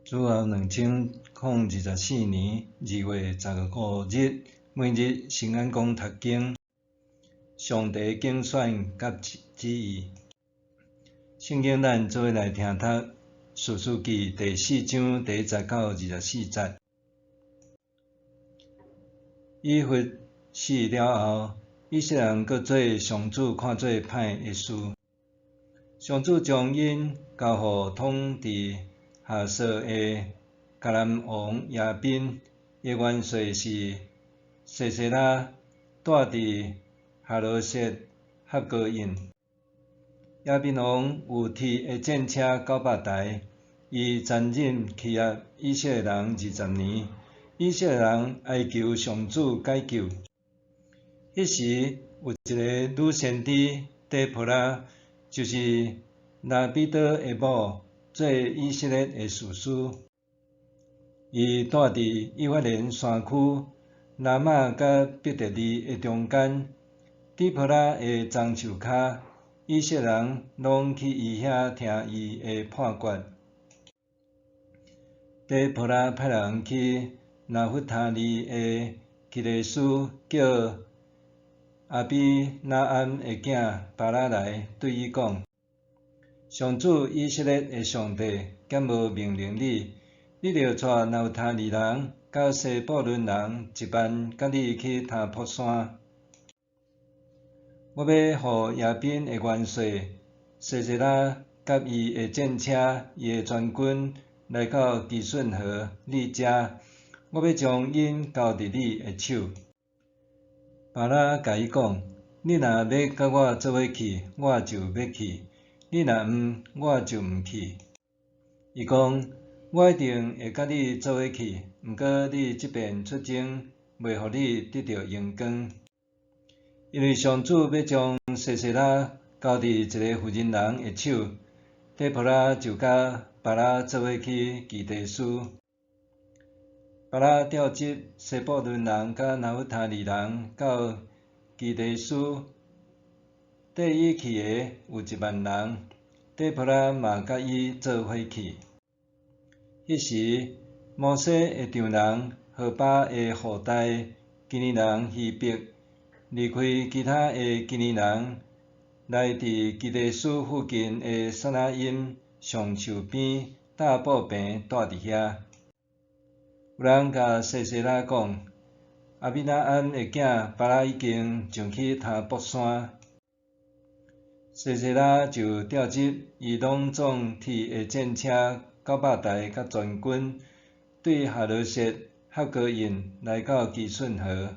主后2024年2月15日，每日圣安宫读经，上帝竞选甲旨意。圣经咱做伙来听读《士师记》第4章第10到24节。以弗死了后，以色列人搁做上主看做歹的事。上主将因交互统治哈索的迦南王亚宾，伊元帅是西西拉，住伫哈罗瑟哈哥因。亚宾王有铁的战车900台，伊残忍欺压以色列人20年。以色列人哀求上主解救。迄时有一个女先知底波拉，就是拉比多的某，做以色列的士师。伊住伫以法莲山区拉玛甲伯特利的中间。底波拉的棕树骹，以色列人拢去伊遐听伊的判决。底波拉派人去拿弗他利的基列斯，叫阿比拿安的囝巴拉来，对伊讲：上主以色列的上帝减无命令你，你着带拿弗他利人甲西布伦人10000，甲你去塔卜山。我要互亚宾的元帅西西拉甲伊的战车、伊的全军来到基顺河你遮，我要将因交伫你的手。巴拉甲伊讲：你若要甲我做伙去，我就要去；你若毋，我就毋去。伊讲：我一定会甲你做伙去，毋过你即遍出征，袂互你得到荣光。因为上主要将西西拉交伫一个妇人人的手，底波拉就甲巴拉做伙去基地斯。巴拉调集西布伦人甲拿弗他利人到基地斯，缀伊去的有10000人。底波拉嘛甲伊做伙去。迄时，摩西的丈人何巴的后代基尼人希伯离开其他的基尼人，来伫基地斯附近的撒那因上树边搭布棚住伫遐。有人甲西西拉讲：阿比拿安的囝巴拉已经上去塔卜山。西西拉就调集伊拢总铁的战车900台甲全军，对哈罗瑟哈哥因来到基顺河。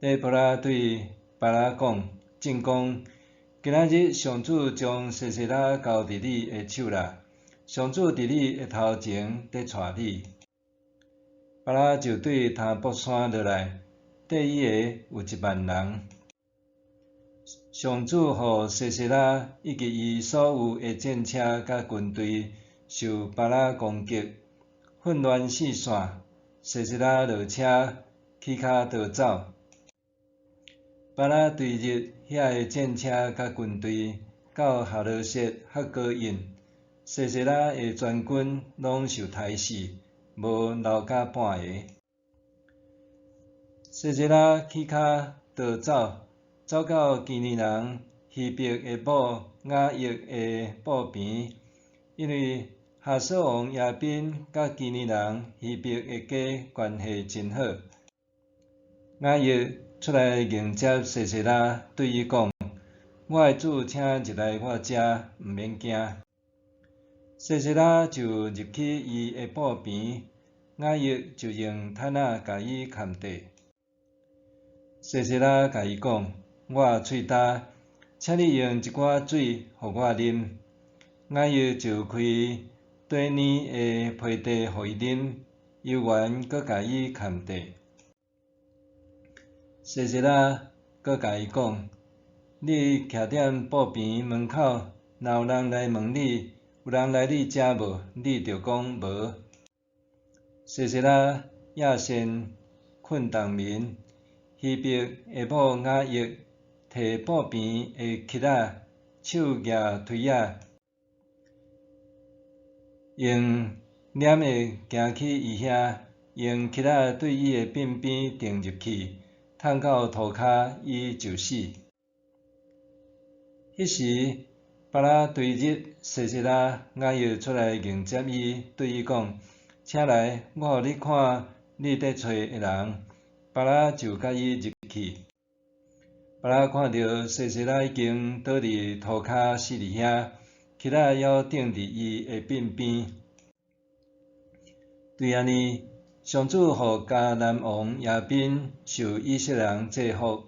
底波拉对巴拉讲：正讲，今仔日上主将西西拉交伫你的手啦。上主伫你的头前在带你。巴拉就对塔卜山落来，缀伊的有10000人。上主互西西拉以及伊所有的战车甲军队受巴拉攻击，混乱四散。西西拉落车，起骹逃走。巴拉追入遐的战车甲军队，到哈罗瑟哈哥因。西西拉的全军拢受杀死，无留甲半个。西西拉起骹逃走，走到基尼人希伯的某雅億的埔边，因为哈索王亚宾甲基尼人希伯的家关系真好。雅億出来迎接西西拉，对伊讲：我的主请入来我遮，毋免惊。西西拉就入去伊的埔边，雅億就用毯仔甲伊牵缀。西西拉甲伊讲：我喙焦，请你用一寡水互我啉。雅億就开底泥的皮袋互伊啉，游园搁甲伊牵缀。西西拉搁甲伊讲：你徛踮埔边门口，若有人来问你，有人来你遮无？你着讲无。西西拉夜先困冬眠，希伯的某雅億摕埔边的乞仔，手举推仔，用念的行去伊遐，用乞仔对伊的鬢边钉入去，烫到涂骹，伊就死。迄时，巴拉对日西西拉雅约出来迎接伊，对伊讲：“请来，我互你看你伫找的人。”巴拉就甲伊入去。巴拉看到西西拉已经倒伫涂骹死伫遐，乞仔还钉伫伊的鬢边。对安尼，上主互迦南王亚宾受以色列人制服。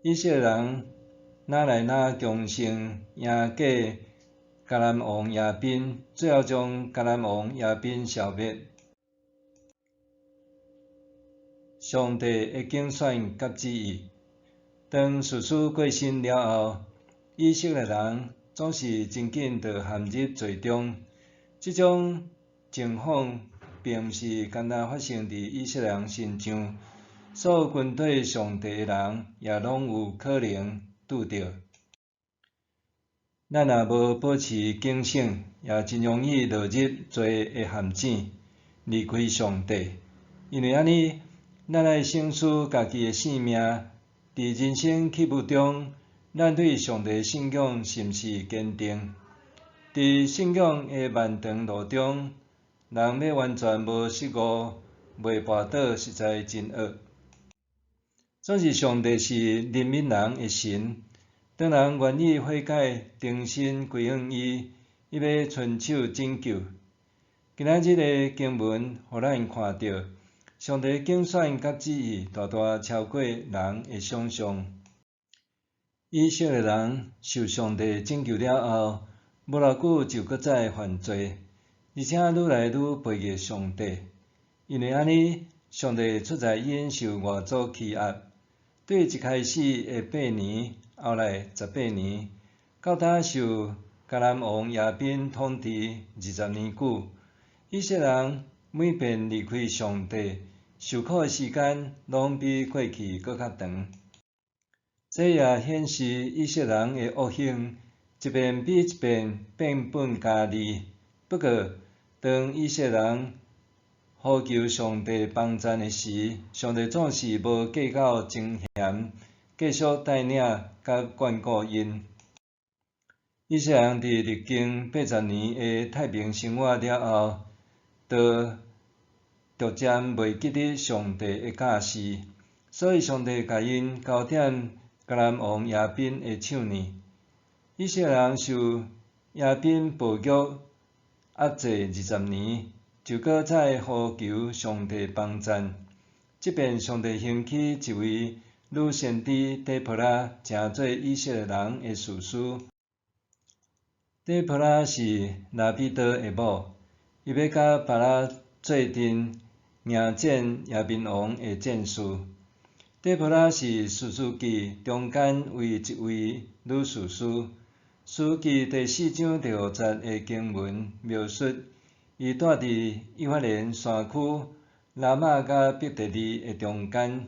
以色列人哪来哪强盛赢过迦南王亚宾，最后将迦南王亚宾消灭。上帝的竞选甲旨意，当士师过身了后，以色列人总是真紧就陷入罪中。这种情况并毋是单单发生伫以色列人身上，所有军队上帝的人也拢有可能拄到。咱若无保持警醒，也真容易落入罪的陷阱，离开上帝。因为安尼，咱爱省思家己的性命，伫人生起步中，咱对上帝的信仰是毋是坚定？伫信仰的漫长路中，人要完全无失误、袂跋倒，实在真恶。总是上帝是怜悯人的神，当人愿意悔改、重新归向伊，伊要伸手拯救。今仔日的经文，互咱看到上帝竞选甲旨意大大超过人的想象。以色列人受上帝拯救了后，无偌久就搁再犯罪，而且愈来愈背逆上帝。因为安尼，上帝出在因受外族欺压。对一开始的8年，后来18年，到呾受迦南王亚宾统治20年久，以色列人每遍离开上帝，受苦的时间拢比过去搁较长。这也显示以色列人的恶行一遍比一遍变本加厉。不过，当以色列人呼求上帝帮助的时，上帝总是无计较情嫌，继续带领甲眷顾因。以色列人伫历经80年的太平生活了后，就逐渐袂记得上帝的教示，所以上帝甲因交点迦南王亚宾的手呢。以色列人受亚宾暴虐压制20年。就搁再呼求上帝帮助，即便上帝兴起一位女先知底波拉，成做以色列人的士师。底波拉是拿比多的某，伊要甲巴拉做阵迎战亚宾王的战事。底波拉是士师记中间唯一位女士师。士师记第4章第5节的经文描述。伊住伫以法莲山区拉玛甲伯特利的中间，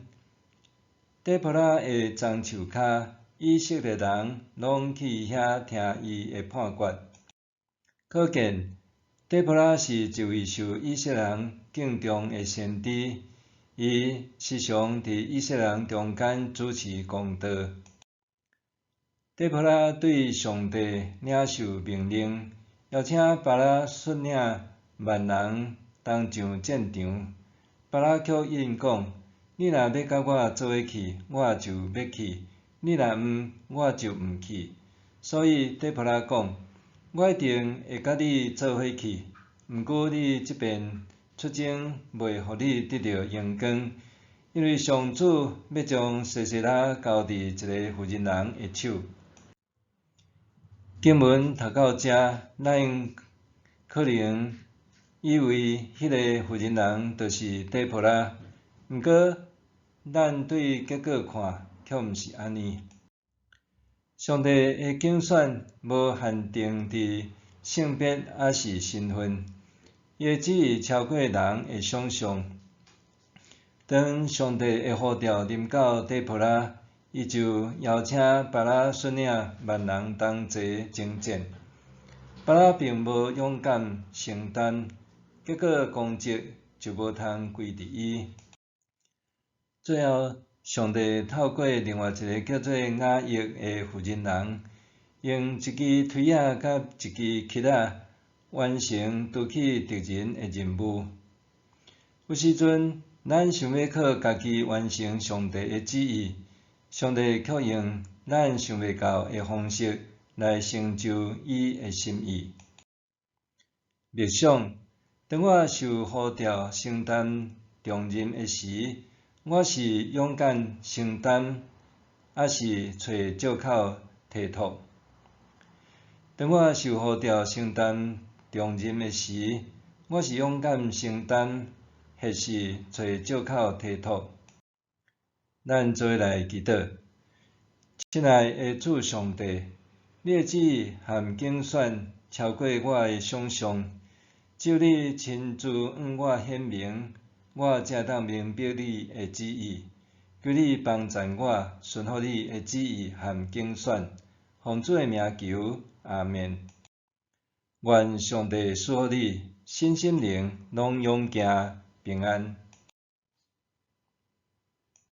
底波拉的棕树骹，以色列人拢去遐听伊的判决。可见，底波拉是一位受以色列人敬重的先知，伊时常伫以色列人中间主持公道。底波拉对上帝领受命令，邀请巴拉率领万人同上战场，巴拉却应讲：你若要甲我做伙去，我就要去；你若毋，我就毋去。所以底波拉讲：我一定会甲你做伙去，毋过你即边出征袂互你得到荣光，因为上主要将西西拉交伫一个妇人人的手。经文读到遮，咱可能以为迄个妇人人就是底波拉，毋过咱对结果看，却毋是安尼。上帝的竞选无限定伫性别还是身份，伊的旨意超过人的想象。当上帝的呼召临到底波拉，伊就邀请巴拉率领万人同齐征战。别人并无勇敢承担，结果功绩就无通归伫伊。最后，上帝透过另外一个叫做雅億的妇人人，用一支锤仔甲一支乞仔，完成拄起敌人的任务。有时阵，咱想要靠家己完成上帝的旨意，上帝却用咱想袂到的方式来成就伊的心意。默想，当我受呼召承担重任的时，我是勇敢承担，还是找借口推脱？当我受呼召承担重任的时，我是勇敢承担，还是找借口推脱？咱做来祈祷，亲爱的主上帝，你的旨意和竞选超过我的想象，只有你亲自向我显明，我才当明白你的旨意。求你帮助我顺服你的旨意和竞选，奉主的名求，阿们。愿上帝赐福你，身心灵拢永行平安。